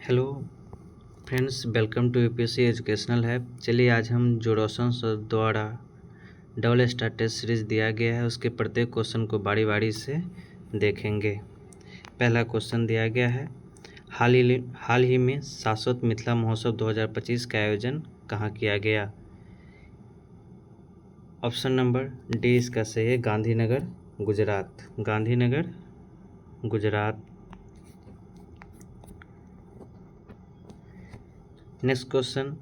Hello friends, welcome to UPSC educational hub. चलिए आज हम जो रोशन सर द्वारा डबल स्टार टेस्ट सीरीज दिया गया है उसके प्रत्येक क्वेश्चन को बारी बारी से देखेंगे। पहला क्वेश्चन दिया गया है, हाल ही में शाश्वत मिथिला महोत्सव 2025 का आयोजन कहाँ किया गया। ऑप्शन नंबर डी इसका सही है, गांधीनगर गुजरात। गांधीनगर गुजरात। नेक्स्ट क्वेश्चन,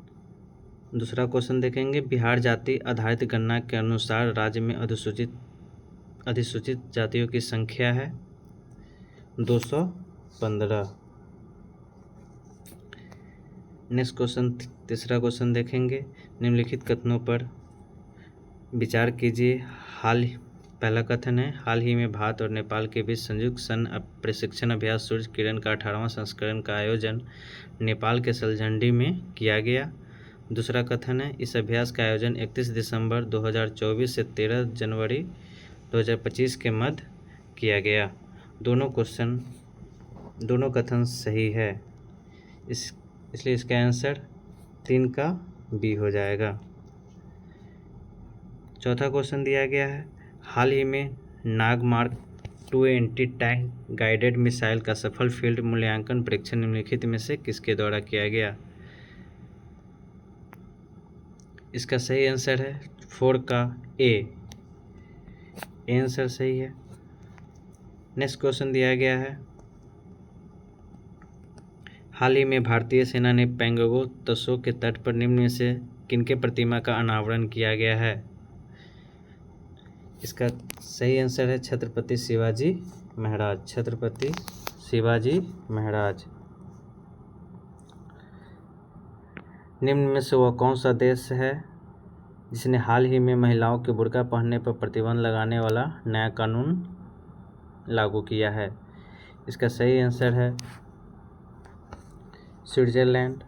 दूसरा क्वेश्चन देखेंगे। बिहार जाति आधारित गणना के अनुसार राज्य में अधिसूचित जातियों की संख्या है 215। नेक्स्ट क्वेश्चन, तीसरा क्वेश्चन देखेंगे। निम्नलिखित कथनों पर विचार कीजिए। पहला कथन है, हाल ही में भारत और नेपाल के बीच संयुक्त सैन्य प्रशिक्षण अभ्यास सूर्य किरण का 18वां संस्करण का आयोजन नेपाल के सलझंडी में किया गया। दूसरा कथन है, इस अभ्यास का आयोजन 31 दिसंबर 2024 से 13 जनवरी 2025 के मध्य किया गया। दोनों कथन सही है, इसलिए इसका आंसर 3 का बी हो जाएगा। चौथा क्वेश्चन दिया गया है, हाल ही में Nag mark 2 anti tank guided missile का सफल फील्ड मूल्यांकन परीक्षण निम्नलिखित में से किसके द्वारा किया गया। इसका सही आंसर है 4 का ए आंसर सही है। नेक्स्ट क्वेश्चन दिया गया है, हाल ही में भारतीय सेना ने पेंगोंग त्सो के तट पर निम्न में से किनके प्रतिमा का अनावरण किया गया है। इसका सही आंसर है छत्रपति शिवाजी महाराज। छत्रपति शिवाजी महाराज। निम्न में से वह कौन सा देश है जिसने हाल ही में महिलाओं के बुर्का पहनने पर प्रतिबंध लगाने वाला नया कानून लागू किया है। इसका सही आंसर है स्विट्जरलैंड।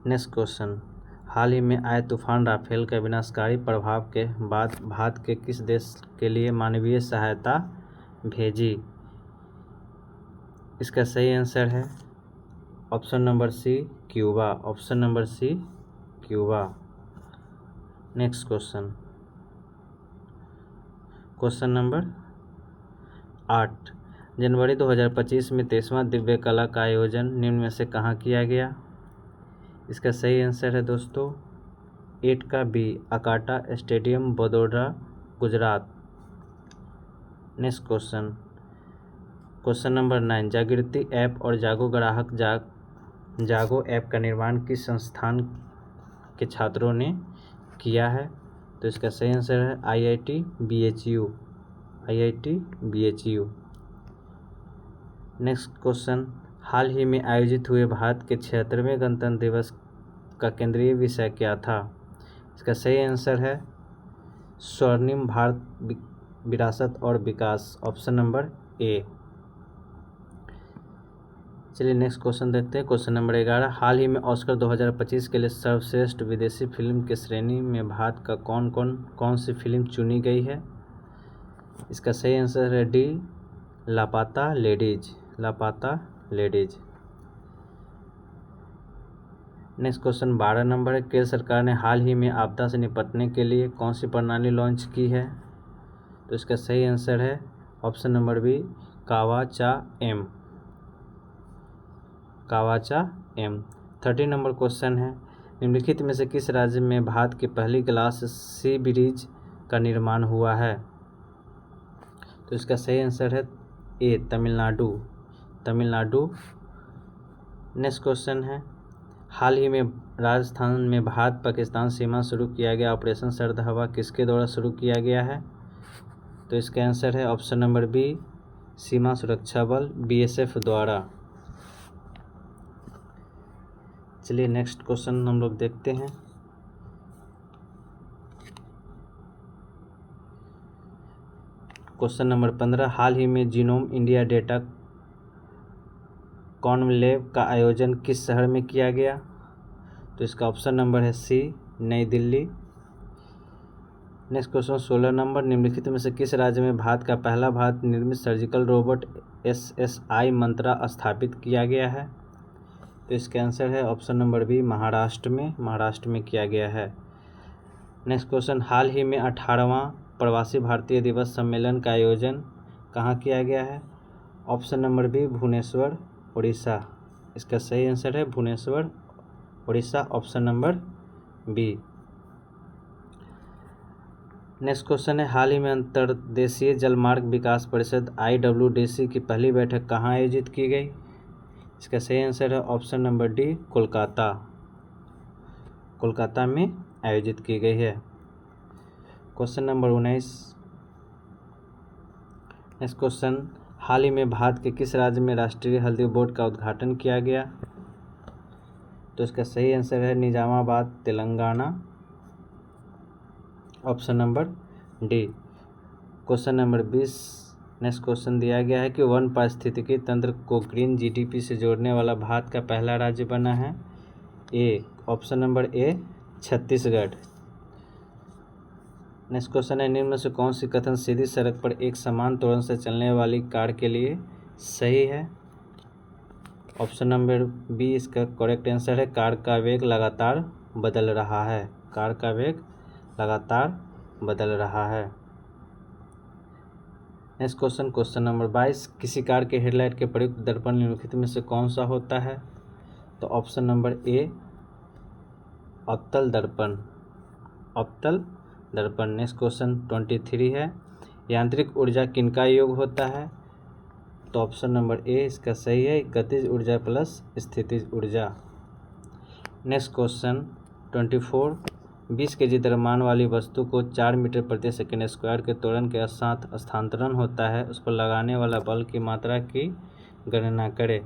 नेक्स्ट क्वेश्चन, हाल ही में आए तूफान राफेल के विनाशकारी प्रभाव के बाद भारत के किस देश के लिए मानवीय सहायता भेजी। इसका सही आंसर है option number C Cuba. Option number C Cuba. Next question, question number 8, जनवरी 2025 में 23वां दिव्य कला का आयोजन निम्न में से कहाँ किया गया। इसका सही आंसर है दोस्तों 8 का B, Akota stadium Baroda Gujarat. Next question, question number 9, Jagriti app और जागो ऐप का निर्माण किस संस्थान के छात्रों ने किया है। तो इसका सही आंसर है IIT BHU। IIT BHU। Next question, हाल ही में आयोजित हुए भारत के 76वें गणतंत्र दिवस का केंद्रीय विषय क्या था। इसका सही आंसर है स्वर्णिम भारत विरासत और विकास। Option number A. चलिए नेक्स्ट क्वेश्चन देखते हैं। क्वेश्चन नंबर 11, हाल ही में ऑस्कर 2025 के लिए सर्वश्रेष्ठ विदेशी फिल्म के श्रेणी में भारत का कौन सी फिल्म चुनी गई है। इसका सही आंसर है डी, लापता लेडीज। लापता लेडीज। नेक्स्ट क्वेश्चन 12 नंबर है, केंद्र सरकार ने हाल ही में आपदा से निपटने के लिए कौन सी प्रणाली लॉन्च की है। तो इसका सही आंसर है ऑप्शन नंबर बी, कावाचा एम। कावाचा एम। 30 नंबर क्वेश्चन है, निम्नलिखित में से किस राज्य में भारत की पहली ग्लास सी ब्रिज का निर्माण हुआ है। तो इसका सही आंसर है ए, तमिलनाडु। तमिलनाडु। नेक्स्ट क्वेश्चन है, हाल ही में राजस्थान में भारत पाकिस्तान सीमा शुरू किया गया ऑपरेशन सर्द हवा किसके द्वारा शुरू किया गया है। तो इसका आंसर है ऑप्शन नंबर बी, सीमा सुरक्षा बल BSF द्वारा। चलिए नेक्स्ट क्वेश्चन हम लोग देखते हैं। क्वेश्चन नंबर 15, हाल ही में जीनोम इंडिया डेटा कॉन्क्लेव का आयोजन किस शहर में किया गया। तो इसका ऑप्शन नंबर है सी, नई दिल्ली। नेक्स्ट क्वेश्चन 16 नंबर, निम्नलिखित में से किस राज्य में भारत का पहला भारत निर्मित सर्जिकल रोबोट SSI मंत्रा स्थापित किया गया है? तो इसका आंसर है ऑप्शन नंबर बी, महाराष्ट्र में किया गया है। नेक्स्ट क्वेश्चन, हाल ही में 18वां प्रवासी भारतीय दिवस सम्मेलन का आयोजन कहाँ किया गया है? Option number B, Bhubaneswar, Orissa. इसका सही आंसर है Bhubaneswar, Orissa, option number B. Next question है, हाल ही में अंतर्देशीय जलमार्ग विकास परिषद IWDC की पहली बैठक कहाँ आयोजित की गई? इसका सही आंसर है ऑप्शन नंबर डी, कोलकाता में आयोजित की गई है। Question number 19। नेक्स्ट क्वेश्चन, हाल ही में भारत के किस राज्य में राष्ट्रीय हल्दी बोर्ड का उद्घाटन किया गया? तो इसका सही आंसर है Nizamabad, Telangana, option number D. Question number 20। Next question दिया गया है कि वन पारिस्थितिकी तंत्र को ग्रीन GDP से जोड़ने वाला भारत का पहला राज्य बना है? Option number A, Chhattisgarh. Next question है, निम्न में से कौन सी कथन सीधी सड़क पर एक समान त्वरण से चलने वाली कार के लिए सही है? ऑप्शन नंबर बी इसका करेक्ट आंसर है, कार का वेग लगातार बदल रहा है। कार का वेग लगातार बदल रहा है। नेक्स्ट क्वेश्चन, क्वेश्चन नंबर 22, किसी कार के हेडलाइट के प्रयुक्त दर्पण निम्नलिखित में से कौन सा होता है? तो ऑप्शन नंबर ए, अवतल दर्पण। नेक्स्ट क्वेश्चन 23 है, यांत्रिक ऊर्जा किनका योग होता है? तो ऑप्शन नंबर ए इसका सही है, गतिज ऊर्जा प्लस स्थितिज ऊर्जा। नेक्स्ट क्वेश्चन 24, 20 kg द्रव्यमान वाली वस्तु को 4 मीटर प्रति सेकंड स्क्वायर के त्वरण के साथ स्थानांतरण होता है, उस पर लगाने वाला बल की मात्रा की गणना करें।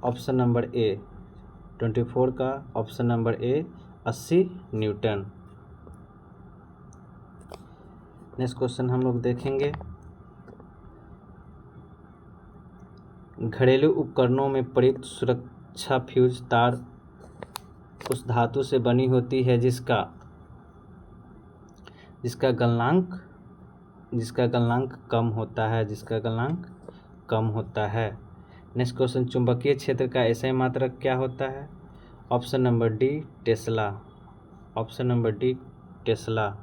ऑप्शन नंबर ए 24 का option number A 80 Newton. Next question हम लोग देखेंगे, घरेलू उपकरणों में प्रयुक्त सुरक्षा फ्यूज तार उस धातु से बनी होती है जिसका गलनांक कम होता है। नेक्स्ट क्वेश्चन, चुंबकीय क्षेत्र का SI मात्रक क्या होता है? Option number D, Tesla.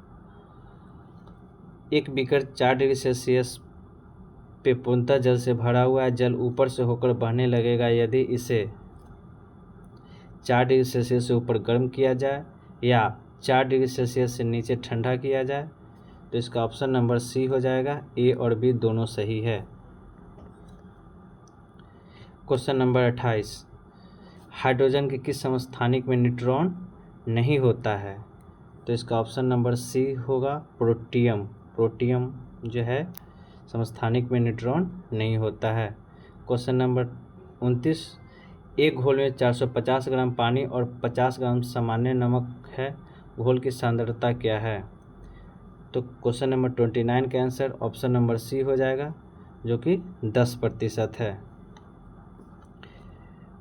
एक बीकर 4 डिग्री सेल्सियस पे पूर्णतः जल से भरा हुआ है। जल ऊपर से होकर बहने लगेगा यदि इसे 4 डिग्री सेल्सियस से ऊपर गर्म किया जाए या 4 डिग्री सेल्सियस से नीचे ठंडा किया जाए। तो इसका ऑप्शन नंबर सी हो जाएगा, ए और बी दोनों सही है। क्वेश्चन नंबर 28, हाइड्रोजन के किस समस्थानिक में न्यूट्रॉन नहीं होता है? तो इसका ऑप्शन नंबर सी होगा, प्रोटियम जो है समस्थानिक में न्यूट्रॉन नहीं होता है। क्वेश्चन नंबर 29, एक घोल में 450 ग्राम पानी और 50 ग्राम सामान्य नमक है, घोल की सांद्रता क्या है? तो क्वेश्चन नंबर 29 का आंसर ऑप्शन नंबर सी हो जाएगा, जो कि 10% है।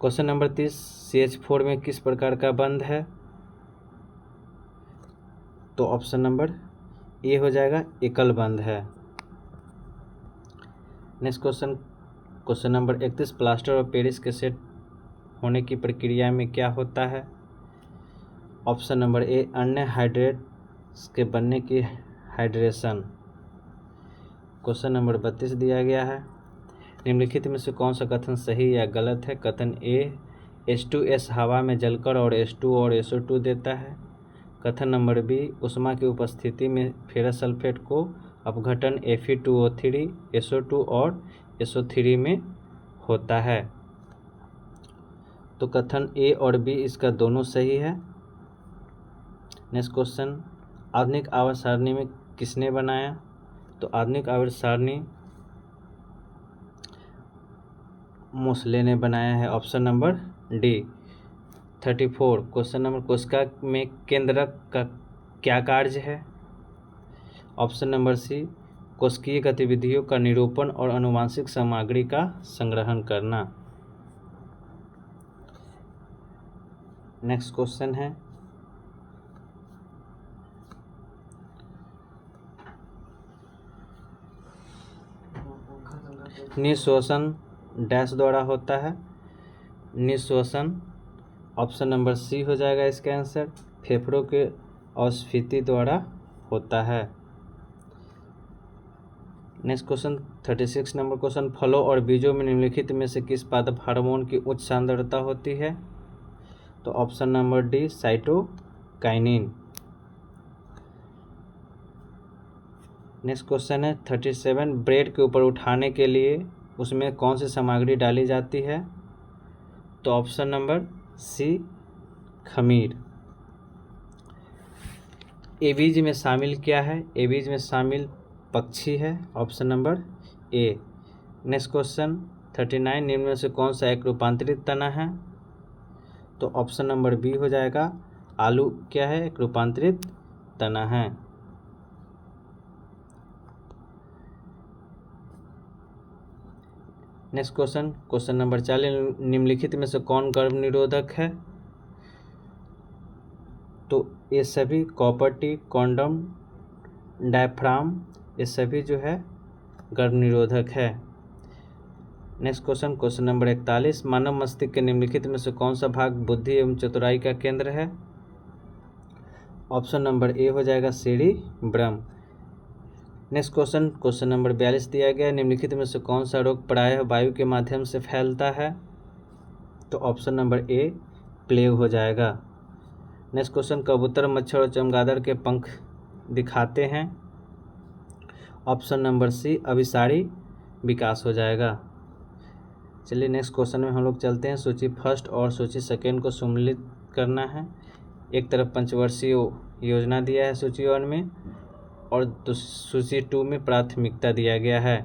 क्वेश्चन नंबर 30, CH4 में किस प्रकार का बंध है? तो ऑप्शन नंबर ए हो जाएगा, एकल बंध है। नेक्स्ट क्वेश्चन नंबर 31, प्लास्टर और पेरिस के सेट होने की प्रक्रिया में क्या होता है? ऑप्शन नंबर ए, अन्य हाइड्रेट्स के बनने की हाइड्रेशन। क्वेश्चन नंबर 32 दिया गया है, निम्नलिखित में से कौन सा कथन सही या गलत है? कथन ए, H2S हवा में जलकर और H2 और SO2 देता है। कथन नंबर बी, उष्मा की उपस्थिति में फेरस सल्फेट को अपघटन Fe2O3 SO2 और SO3 में होता है। तो कथन ए और बी इसका दोनों सही है। नेक्स्ट क्वेश्चन, आधुनिक आवर्त सारणी में किसने बनाया? तो आधुनिक आवर्त सारणी मोसले ने बनाया है, option number D. 34, question number, कोशिका में केंद्रक का क्या कार्य है? ऑप्शन नंबर सी, कोशिकीय गतिविधियों का निरूपण और आनुवंशिक सामग्री का संग्रहण करना। नेक्स्ट क्वेश्चन है, निःश्वसन डैश द्वारा होता है, निःश्वसन ऑप्शन नंबर सी हो जाएगा इसका आंसर, फेफड़ों के अस्फीति द्वारा होता है। नेक्स्ट क्वेश्चन 36 नंबर क्वेश्चन, फलों और बीजों में निम्नलिखित में से किस पादप हार्मोन की उच्च सांद्रता होती है? तो option number D cytokinin. Next question है 37, ब्रेड के ऊपर उठाने के लिए उसमें कौन सी सामग्री डाली जाती है? तो ऑप्शन नंबर सी खमीर। एबीज में शामिल क्या है? एबीज में शामिल पक्षी है, option number A. Next question 39, निम्न में से कौन सा एक रूपांतरित तना है? तो ऑप्शन नंबर बी हो जाएगा, आलू क्या है? एक रूपांतरित तना है। नेक्स्ट क्वेश्चन नंबर 40, निम्नलिखित में से कौन गर्भ निरोधक है? तो ये सभी कॉपर टी, कॉन्डम, डायफ्राम, ये सभी जो है गर्भ निरोधक है। नेक्स्ट क्वेश्चन नंबर 41, मानव मस्तिष्क के निम्नलिखित में से कौन सा भाग बुद्धि एवं चतुराई का केंद्र है? ऑप्शन नंबर ए हो जाएगा सेरिब्रम। नेक्स्ट क्वेश्चन नंबर 42 दिया गया, निम्नलिखित में से कौन सा रोग प्रायः वायु के माध्यम से फैलता है? तो ऑप्शन नंबर ए प्लेग हो जाएगा। नेक्स्ट क्वेश्चन, कबूतर, मच्छर और चमगादड़ के पंख दिखाते हैं? ऑप्शन नंबर सी अभिसारी विकास हो जाएगा। चलिए नेक्स्ट क्वेश्चन में हम लोग चलते हैं। सूची फर्स्ट और सूची सेकेंड को सम्मिलित करना है। एक तरफ पंचवर्षीय योजना दिया है सूची 1 में और सूची 2 में प्राथमिकता दिया गया है।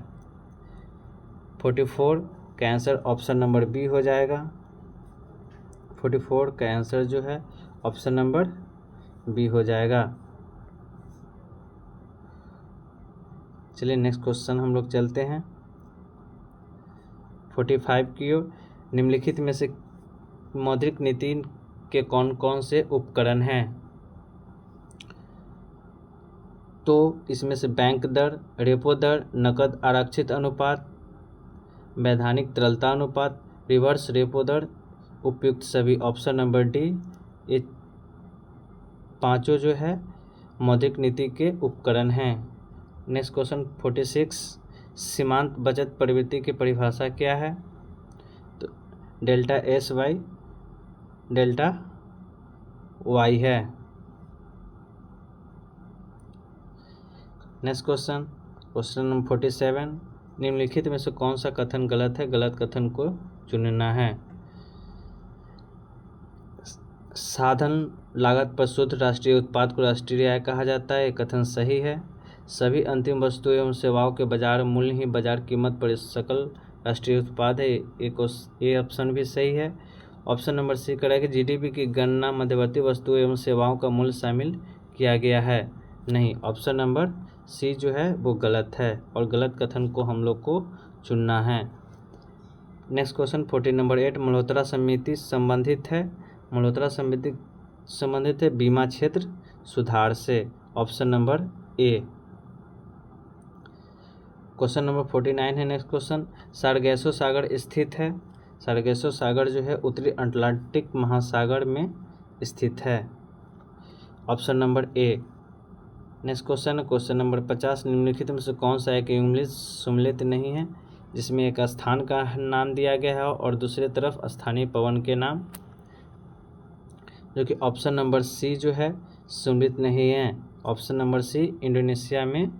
44 का आंसर ऑप्शन नंबर बी हो जाएगा। 44 का आंसर जो है ऑप्शन नंबर बी हो जाएगा। चलिए नेक्स्ट क्वेश्चन हम लोग चलते हैं 45 की ओर। निम्नलिखित में से मौद्रिक नीति के कौन कौन से उपकरण हैं? तो इसमें से बैंक दर, रेपो दर, नकद आरक्षित अनुपात, वैधानिक तरलता अनुपात, रिवर्स रेपो दर, उपयुक्त सभी, ऑप्शन नंबर डी, ये पांचों जो है मौद्रिक नीति के उपकरण हैं। नेक्स्ट क्वेश्चन 46, सीमांत बचत प्रवृत्ति की परिभाषा क्या है? तो delta S by delta Y है। नेक्स्ट क्वेश्चन नंबर 47, निम्नलिखित में से कौन सा कथन गलत है? गलत कथन को चुनना है। साधन लागत पर शुद्ध राष्ट्रीय उत्पाद को राष्ट्रीय आय कहा जाता है, कथन सही है। सभी अंतिम वस्तुओं एवं सेवाओं के बाजार मूल्य ही बाजार कीमत पर सकल राष्ट्रीय उत्पाद है, ये ऑप्शन भी सही है। ऑप्शन नंबर सी करेगा कि जीडीपी की गणना मध्यवर्ती वस्तुओं एवं सेवाओं का मूल्य शामिल किया गया है, नहीं, ऑप्शन नंबर सी जो है वो गलत है और गलत कथन को हम लोग को चुनना है। नेक्स्ट क्वेश्चन 40 नंबर 8, मल्होत्रा समिति संबंधित है? मल्होत्रा समिति संबंधित है बीमा क्षेत्र सुधार से, option number A. Question number 49 है नेक्स्ट क्वेश्चन, सारगैसो सागर स्थित है? सारगैसो सागर जो है उत्तरी अटलांटिक महासागर में स्थित है, option number A. Next question number 50, निम्नलिखित में से कौन सा एक सम्मिलित नहीं है जिसमें एक स्थान का नाम दिया गया है और दूसरी तरफ स्थानीय पवन के नाम? जो कि ऑप्शन नंबर सी जो है सम्मिलित नहीं है। ऑप्शन नंबर सी इंडोनेशिया में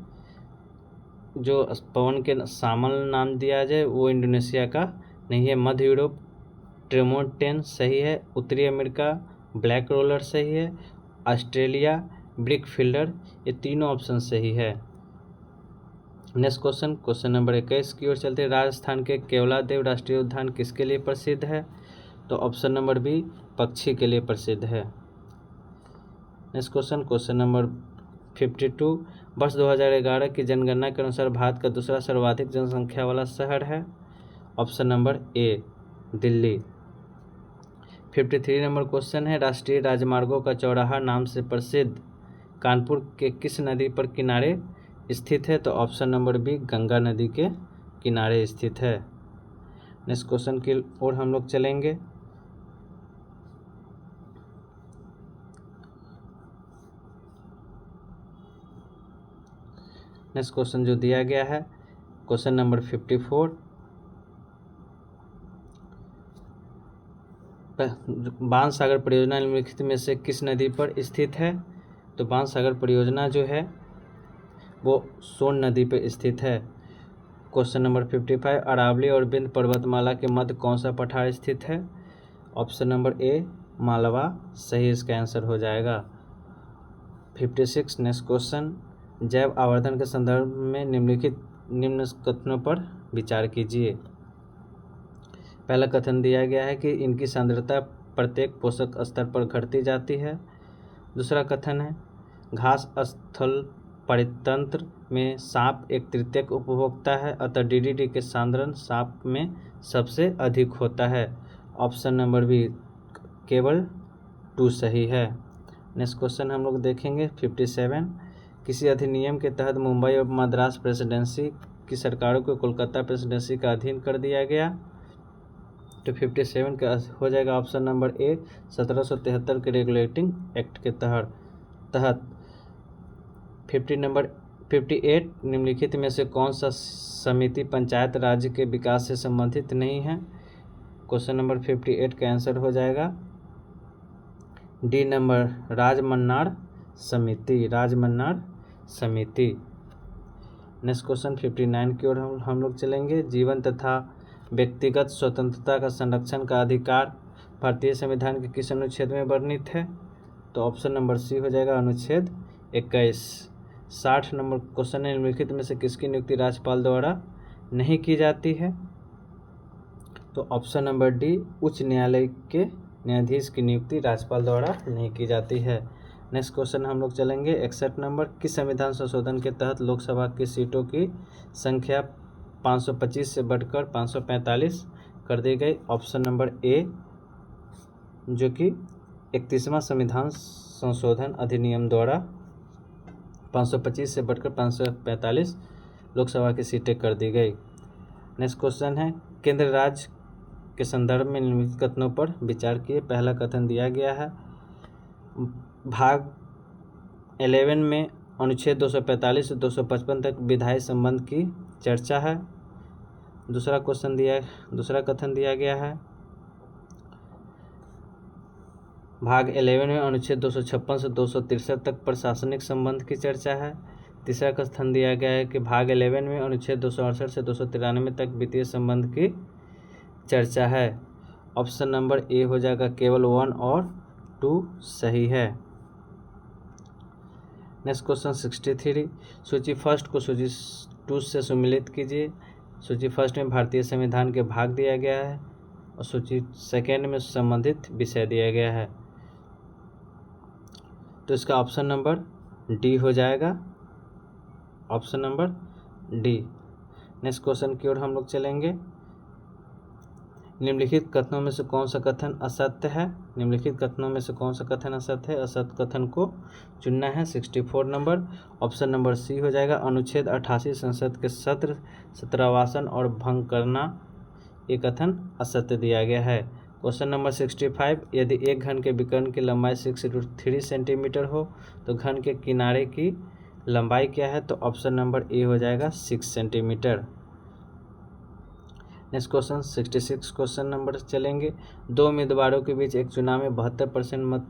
जो पवन के सामल नाम दिया जाए वो इंडोनेशिया का नहीं है। मध्य यूरोप ट्रेमोंटेन सही है, उत्तरी अमेरिका ब्लैक रोलर सही है, ऑस्ट्रेलिया ब्रिक फील्डर, ये तीनों ऑप्शन सही है। नेक्स्ट क्वेश्चन नंबर 21 की ओर चलते हैं। राजस्थान के केवलादेव राष्ट्रीय उद्यान किसके लिए प्रसिद्ध है? तो ऑप्शन नंबर बी पक्षी के लिए प्रसिद्ध है। नेक्स्ट क्वेश्चन नंबर 52, वर्ष 2011 की जनगणना के अनुसार भारत का दूसरा सर्वाधिक जनसंख्या वाला शहर है, option number A Delhi. 53 number question है, राष्ट्रीय राजमार्गों का चौराहा नाम से प्रसिद्ध कानपुर के किस नदी पर किनारे स्थित है? तो ऑप्शन नंबर बी गंगा नदी के किनारे स्थित है। नेक्स्ट क्वेश्चन की ओर हम लोग चलेंगे। नेक्स्ट क्वेश्चन जो दिया गया है क्वेश्चन नंबर 54, बाणसागर परियोजना निम्नलिखित में से किस नदी पर स्थित है? तो बाणसागर परियोजना जो है वो सोन नदी पर स्थित है। क्वेश्चन नंबर 55, अरावली और विंध्य पर्वतमाला के मध्य कौन सा पठार स्थित है? ऑप्शन नंबर ए मालवा सही इसका आंसर हो जाएगा। 56 नेक्स्ट क्वेश्चन, जैव आवर्धन के संदर्भ में निम्न कथनों पर विचार कीजिए। पहला कथन दिया गया है कि इनकी सांद्रता प्रत्येक पोषक स्तर पर घटती जाती है। दूसरा कथन है घास स्थल परितंत्र में सांप एक तृतीयक उपभोक्ता है, अतः डीडीटी के सांद्रण सांप में सबसे अधिक होता है। ऑप्शन नंबर बी केवल 2 सही है। नेक्स्ट क्वेश्चन हम लोग देखेंगे 57, किसी अधिनियम के तहत मुंबई और मद्रास प्रेसिडेंसी की सरकारों को कोलकाता प्रेसिडेंसी का अधीन कर दिया गया। तो 57 का हो जाएगा ऑप्शन नंबर ए 1773 के रेगुलेटिंग एक्ट के तहत। 58 निम्नलिखित में से कौन सा समिति पंचायत राज्य के विकास से संबंधित नहीं है? क्वेश्चन नंबर 58 का आंसर हो जाएगा डी नंबर राजमन्नाड़ समिति। नेक्स्ट क्वेश्चन 59 की ओर हम लोग चलेंगे। जीवन तथा व्यक्तिगत स्वतंत्रता का संरक्षण का अधिकार भारतीय संविधान के किस अनुच्छेद में वर्णित है? तो ऑप्शन नंबर सी हो जाएगा अनुच्छेद 21। 60 नंबर क्वेश्चन है, निम्नलिखित में से किसकी नियुक्ति राज्यपाल द्वारा नहीं की जाती है? तो ऑप्शन नंबर डी उच्च न्यायालय के न्यायाधीश की नियुक्ति राज्यपाल द्वारा नहीं की जाती है। नेक्स्ट क्वेश्चन हम लोग चलेंगे 61 नंबर, किस संविधान संशोधन के तहत लोकसभा की सीटों की संख्या 525 से बढ़कर 545 कर दी गई? ऑप्शन नंबर ए जो कि 31वां संविधान संशोधन अधिनियम द्वारा 525 से बढ़कर 545 लोकसभा की सीटें कर दी गई। नेक्स्ट क्वेश्चन है केंद्र राज्य के संदर्भ में निम्नलिखित कथनों पर विचार किए। पहला कथन दिया गया है भाग 11 में अनुच्छेद 245 से 255 तक विधायी संबंध की चर्चा है। दूसरा कथन दिया गया है भाग 11 में अनुच्छेद 256 से 263 तक प्रशासनिक संबंध की चर्चा है। तीसरा कथन दिया गया है कि भाग 11 में अनुच्छेद 268 से 293 तक वित्तीय संबंध की चर्चा है। ऑप्शन नंबर ए हो जाएगा केवल 1 और 2 सही है। नेक्स्ट क्वेश्चन 63, सूची फर्स्ट को सूची 2 से सुमिलित कीजिए। सूची फर्स्ट में भारतीय संविधान के भाग दिया गया है और सूची सेकेंड में संबंधित विषय दिया गया है। तो इसका ऑप्शन नंबर डी हो जाएगा, option number D. Next question की ओर हम लोग चलेंगे। निम्नलिखित कथनों में से कौन सा कथन असत्य है? असत्य कथन को चुनना है। 64 नंबर, ऑप्शन नंबर सी हो जाएगा अनुच्छेद 88 संसद के सत्र सत्रावासन और भंग करना, ये कथन असत्य दिया गया है। क्वेश्चन नंबर 65, यदि एक घन के विकर्ण की लंबाई 6√3 सेंटीमीटर हो तो घन के किनारे की लंबाई क्या है? तो ऑप्शन नंबर ए हो जाएगा 6 centimetre. Next question 66 question number चलेंगे। 2 उम्मीदवारों के बीच एक चुनाव में 72% मत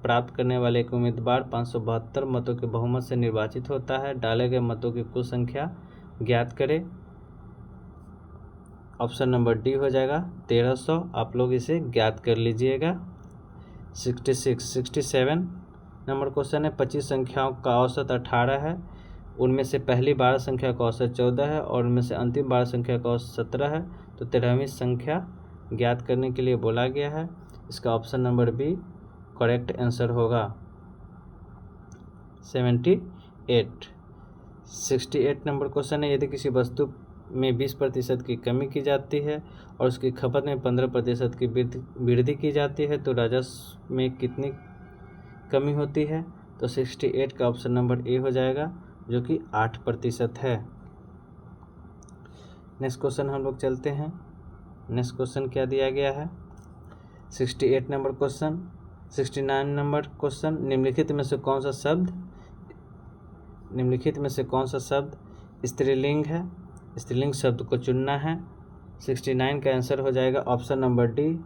प्राप्त करने वाले एक उम्मीदवार 572 मतों के बहुमत से निर्वाचित होता है। डाले गए मतों की कुल संख्या ज्ञात करें। ऑप्शन नंबर डी हो जाएगा 1300। आप लोग इसे ज्ञात कर लीजिएगा। 67 नंबर क्वेश्चन है, 25 संख्याओं का औसत 18 है। उनमें से पहली 12 संख्या का औसत 14 है और उनमें से अंतिम 12 संख्या का औसत 17 है। तो 13वीं संख्या ज्ञात करने के लिए बोला गया है। इसका option number B correct answer होगा 78। 68 नंबर क्वेश्चन है, यदि किसी वस्तु में 20% की कमी की जाती है और उसकी खपत में 15% की वृद्धि की जाती है तो राजस्व में कितनी कमी होती है? तो 68 का ऑप्शन नंबर ए हो जाएगा जो कि 8% है। नेक्स्ट क्वेश्चन हम लोग चलते हैं। नेक्स्ट क्वेश्चन क्या दिया गया है? 68 नंबर क्वेश्चन। 69 नंबर क्वेश्चन, निम्नलिखित में से कौन सा शब्द स्त्रीलिंग है? स्त्रीलिंग शब्द को चुनना है। 69 का आंसर हो जाएगा ऑप्शन नंबर डी,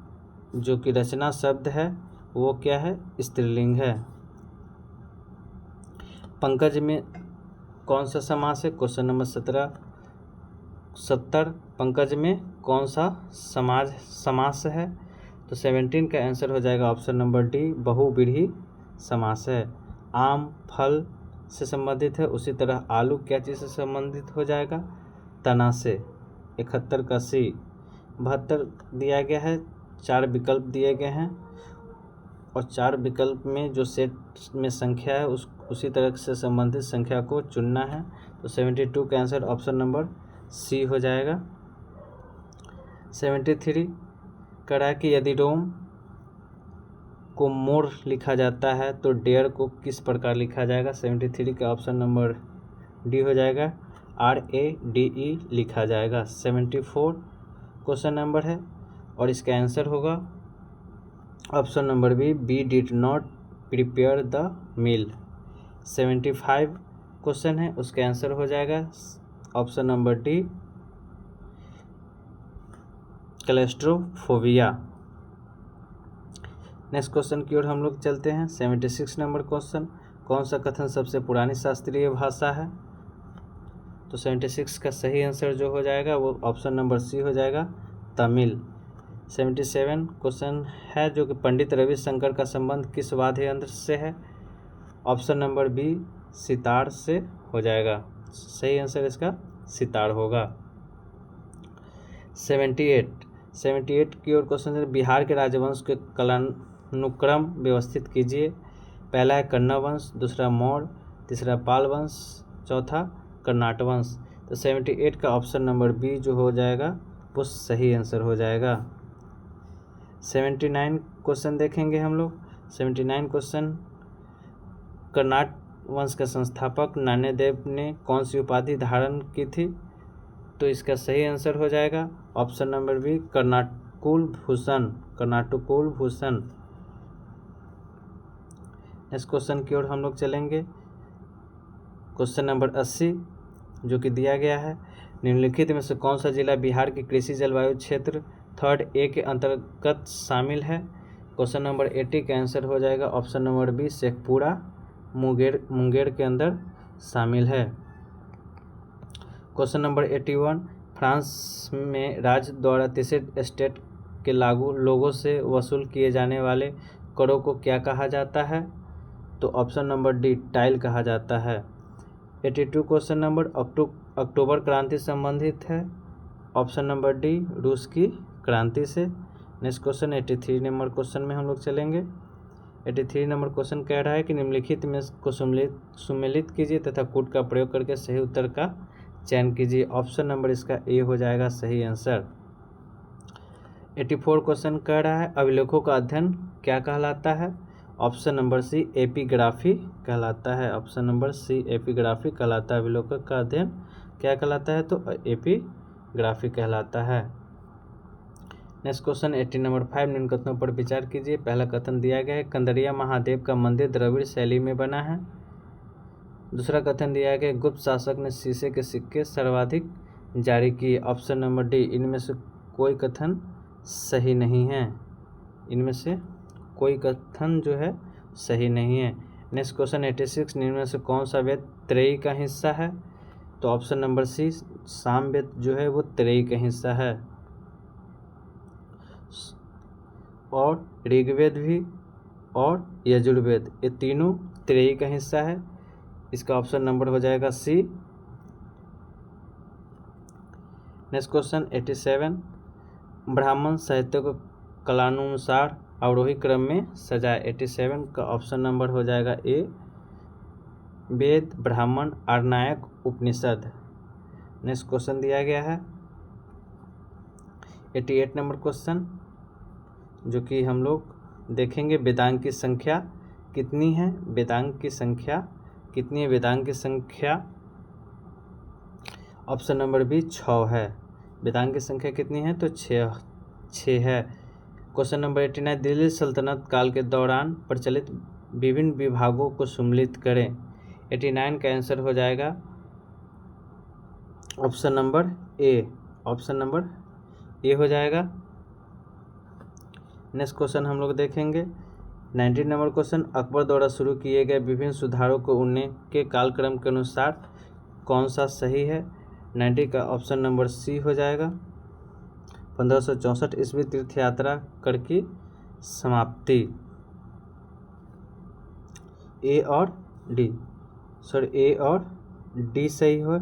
जो कि रचना शब्द है वो क्या है? स्त्रीलिंग है। पंकज में कौन सा समास है? क्वेश्चन नंबर 70 पंकज में कौन सा समास है? तो 17 का आंसर हो जाएगा ऑप्शन नंबर डी, बहुव्रीहि समास है। आम फल से संबंधित है, उसी तरह आलू क्या चीज़ से संबंधित हो जाएगा? तना से। 71 का सी। 72 दिया गया है, 4 विकल्प दिए गए हैं और 4 विकल्प में जो सेट में संख्या है उसी तरह से संबंधित संख्या को चुनना है। तो 72 का आंसर ऑप्शन नंबर सी हो जाएगा। 73 कह रहा है कि यदि रोम को मोर लिखा जाता है तो डेयर को किस प्रकार लिखा जाएगा? 73 का ऑप्शन नंबर डी हो जाएगा, RADE लिखा जाएगा। 74 क्वेश्चन नंबर है और इसका आंसर होगा option number B did not prepare the meal. 75 question है, उसका आंसर हो जाएगा option number D, claustrophobia. Next question की ओर हम लोग चलते हैं। 76 नंबर क्वेश्चन, कौन सा कथन सबसे पुरानी शास्त्रीय भाषा है? तो 76 का सही आंसर जो हो जाएगा वो ऑप्शन नंबर सी हो जाएगा, तमिल। 77 क्वेश्चन है जो कि पंडित रविशंकर का संबंध किस वाद्य यंत्र से है? ऑप्शन नंबर बी, सितार से हो जाएगा। सही आंसर इसका सितार होगा। 78 की ओर क्वेश्चन है, बिहार के राजवंश के कालानुक्रम व्यवस्थित कीजिए। पहला है कन्नड़ वंश, दूसरा मौर्य, तीसरा पाल वंश, चौथा कर्नाट वंश। तो 78 का ऑप्शन नंबर बी जो हो जाएगा वो सही आंसर हो जाएगा। 79 क्वेश्चन देखेंगे हम लोग। 79 क्वेश्चन, कर्नाट वंश के संस्थापक नान्यदेव ने कौन सी उपाधि धारण की थी? तो इसका सही आंसर हो जाएगा ऑप्शन नंबर बी, कर्नाटकुल भूषण। नेक्स्ट क्वेश्चन की ओर हम लोग चलेंगे। क्वेश्चन नंबर 80 जो कि दिया गया है, निम्नलिखित में से कौन सा जिला बिहार के कृषि जलवायु क्षेत्र 3A के अंतर्गत शामिल है? क्वेश्चन नंबर 80 का आंसर हो जाएगा option number B, Sheikhpura Munger के अंदर शामिल है। क्वेश्चन नंबर 81, फ्रांस में राज्य द्वारा तीसरे स्टेट के लोगों से वसूल किए जाने वाले करों को क्या कहा जाता है? तो ऑप्शन नंबर डी, टाइल कहा जाता है। 82 क्वेश्चन नंबर, अक्टूबर क्रांति संबंधित है। ऑप्शन नंबर डी, रूस की क्रांति से। नेक्स्ट क्वेश्चन 83 नंबर क्वेश्चन में हम लोग चलेंगे। 83 नंबर क्वेश्चन कह रहा है कि निम्नलिखित में को सुमेलित कीजिए तथा कूट का प्रयोग करके सही उत्तर का चयन कीजिए। ऑप्शन नंबर इसका ए हो जाएगा सही आंसर। 84 क्वेश्चन कह रहा है, अभिलेखों का अध्ययन क्या कहलाता है? ऑप्शन नंबर सी, एपिग्राफी कहलाता है। ऑप्शन नंबर सी, एपिग्राफी कहलाता है। अभिलेखों का अध्ययन क्या कहलाता है? तो एपिग्राफी कहलाता है। नेक्स्ट क्वेश्चन 80 नंबर 5, निम्न कथनों पर विचार कीजिए। पहला कथन दिया गया है, कंदरिया महादेव का मंदिर द्रविड़ शैली में बना है। दूसरा कथन दिया गया है, गुप्त शासक ने शीशे के सिक्के सर्वाधिक जारी किए। ऑप्शन नंबर डी, इनमें से कोई कथन सही नहीं है। इनमें से कोई कथन जो है सही नहीं है। नेक्स्ट क्वेश्चन 86, निम्न में से कौन सा वेद त्रयी का हिस्सा है? तो ऑप्शन नंबर सी, सामवेद जो है वो त्रयी का हिस्सा है। और ऋग्वेद भी और यजुर्वेद ये तीनों त्रयी का हिस्सा है। इसका ऑप्शन नंबर हो जाएगा सी। नेक्स्ट क्वेश्चन 87, ब्राह्मण साहित्य को कालानुसार अवरोही क्रम में सजाए। 87 का ऑप्शन नंबर हो जाएगा ए, वेद, ब्राह्मण, आरण्यक, उपनिषद। नेक्स्ट क्वेश्चन दिया गया है 88 नंबर क्वेश्चन जो कि हम लोग देखेंगे, वेदांग की संख्या कितनी है? वेदांग की संख्या कितनी है? वेदांग की संख्या ऑप्शन नंबर बी 6 है। वेदांग की संख्या कितनी है? तो 6 है। क्वेश्चन नंबर 89, दिल्ली सल्तनत काल के दौरान प्रचलित विभिन्न विभागों को सम्मिलित करें। 89 का आंसर हो जाएगा option number A. Option number A हो जाएगा। नेक्स्ट क्वेश्चन हम लोग देखेंगे 19 नंबर क्वेश्चन, अकबर द्वारा शुरू किए गए विभिन्न सुधारों को उनके कालक्रम के अनुसार कौन सा सही है? 90 का ऑप्शन नंबर सी हो जाएगा। 1564 ईस्वी तीर्थ यात्रा कर की समाप्ति। ए और डी सही हो।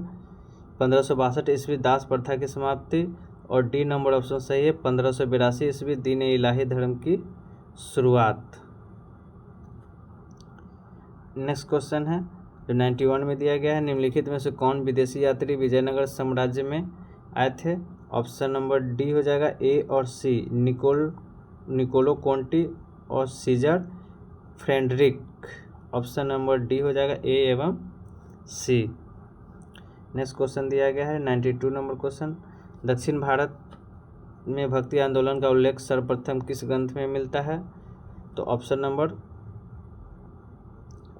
1562 ईस्वी दास प्रथा की समाप्ति और डी नंबर ऑप्शन सही है। 1582 ईस्वी दीन इलाही धर्म की शुरुआत। नेक्स्ट क्वेश्चन है जो 91 में दिया गया है, निम्नलिखित में से कौन विदेशी यात्री विजयनगर साम्राज्य में आए थे? ऑप्शन नंबर डी हो जाएगा ए और सी, निकोलो कोंटी और Caesar Frederick. Option number D हो जाएगा ए एवं सी। नेक्स्ट क्वेश्चन दिया गया है 92 नंबर क्वेश्चन, दक्षिण भारत में भक्ति आंदोलन का उल्लेख सर्वप्रथम किस ग्रंथ में मिलता है? तो ऑप्शन नंबर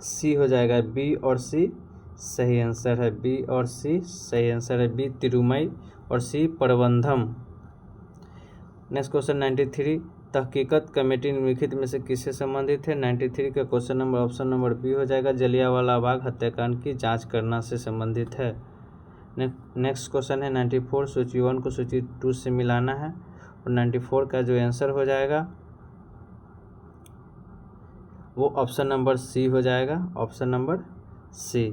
सी हो जाएगा। बी और सी सही आंसर है। बी और सी सही आंसर है। बी तिरुमई और सी प्रबंधम। नेक्स्ट क्वेश्चन 93, तहकीकत कमेटी निम्नलिखित में से किससे संबंधित है? 93 का question number option number B हो जाएगा, जलियांवाला बाग हत्याकांड की जांच करना से संबंधित है। नेक्स्ट क्वेश्चन है 94, सूची 1 को सूची 2 से मिलाना है और 94 का जो आंसर हो जाएगा वो ऑप्शन नंबर सी हो जाएगा। Option number C.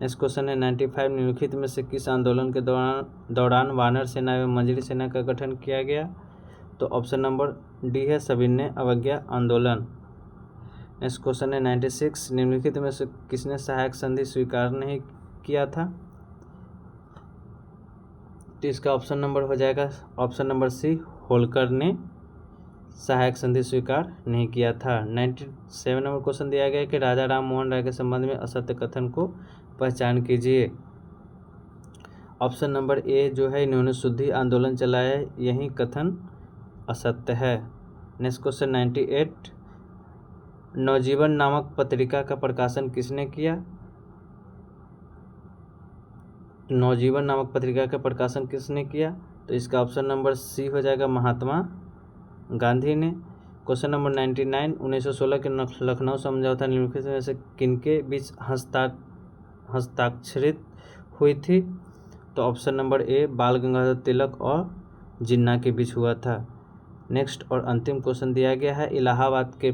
Next question है 95, निम्नलिखित में से किस आंदोलन के दौरान वानर सेना एवं मंजरी सेना का गठन किया गया? तो ऑप्शन नंबर डी है, सविनय अवज्ञा आंदोलन। नेक्स्ट क्वेश्चन है 96, निम्नलिखित में से किसने सहायक संधि स्वीकार नहीं किया था? तो इसका ऑप्शन नंबर हो जाएगा ऑप्शन नंबर सी, होलकर ने सहायक संधि स्वीकार नहीं किया था। 97 नंबर क्वेश्चन दिया गया है कि राजा राम मोहन राय के संबंध में असत्य कथन को पहचान कीजिए। ऑप्शन नंबर ए जो है, इन्होंने शुद्धि आंदोलन चलाया है, यही कथन असत्य है। नेक्स्ट क्वेश्चन 98, नवजीवन नामक पत्रिका का प्रकाशन किसने किया? नवजीवन नामक पत्रिका का प्रकाशन किसने किया? तो इसका ऑप्शन नंबर सी हो जाएगा, महात्मा गांधी ने। क्वेश्चन नंबर 99, 1916 के लखनऊ समझौता निम्नलिखित में से किनके बीच हस्ताक्षरित हुई थी? तो ऑप्शन नंबर ए, बाल गंगाधर तिलक और जिन्ना के बीच हुआ था। नेक्स्ट और अंतिम क्वेश्चन दिया गया है, इलाहाबाद के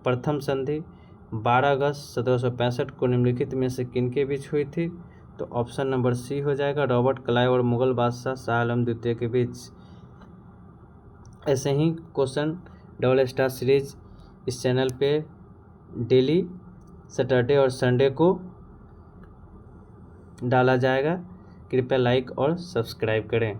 प्रथम संधि 12 अगस्त 1765 को निम्नलिखित में से किनके बीच हुई थी? तो ऑप्शन नंबर सी हो जाएगा, रॉबर्ट क्लाइव और मुगल बादशाह शाह आलम द्वितीय के बीच। ऐसे ही क्वेश्चन डबल स्टार सीरीज इस चैनल पे डेली सैटरडे और संडे को डाला जाएगा। कृपया लाइक और सब्सक्राइब करें।